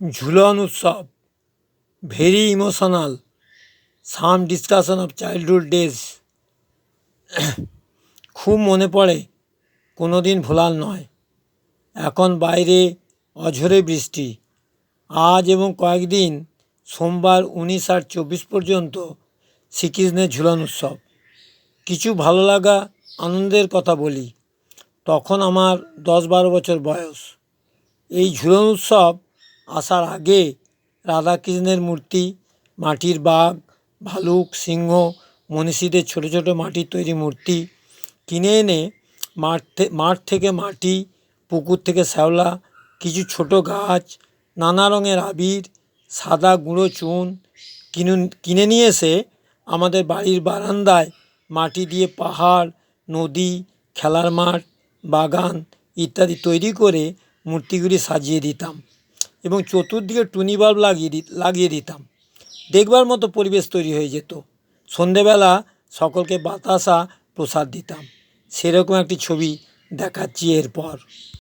ঝুলন উৎসব, very emotional, some discussion of childhood days. খুব মনে পড়ে, কোনো দিন ভোলার নয়। এখন বাইরে অঝোরে বৃষ্টি। আজ এবং কয়েকদিন সোমবার 19 আর 24 পর্যন্ত শ্রীকৃষ্ণের ঝুলন উৎসব। কিছু ভালো লাগা আনন্দের কথা বলি। তখন আমার 10-12 বছর বয়স। এই ঝুলন উৎসব আসার আগে রাধাকৃষ্ণের মূর্তি, মাটির বাঘ, ভালুক, সিংহ, মনীষীদের ছোট ছোট মাটির তৈরি মূর্তি কিনে এনে মাঠ থেকে মাটি, পুকুর থেকে শ্যাওলা, কিছু ছোট গাছ, নানা রঙের আবির, সাদা গুঁড়ো চুন কিনে নিয়ে এসে আমাদের বাড়ির বারান্দায় মাটি দিয়ে পাহাড়, নদী, খেলার মাঠ, বাগান ইত্যাদি তৈরি করে মূর্তিগুলি সাজিয়ে দিতাম এবং চতুর্দিকে টুনি বাল্ব লাগিয়ে দিতাম। দেখবার মতো পরিবেশ তৈরি হয়ে যেত। সন্ধেবেলা সকলকে বাতাসা প্রসাদ দিতাম। সেরকম একটি ছবি দেখাচ্ছি এরপর।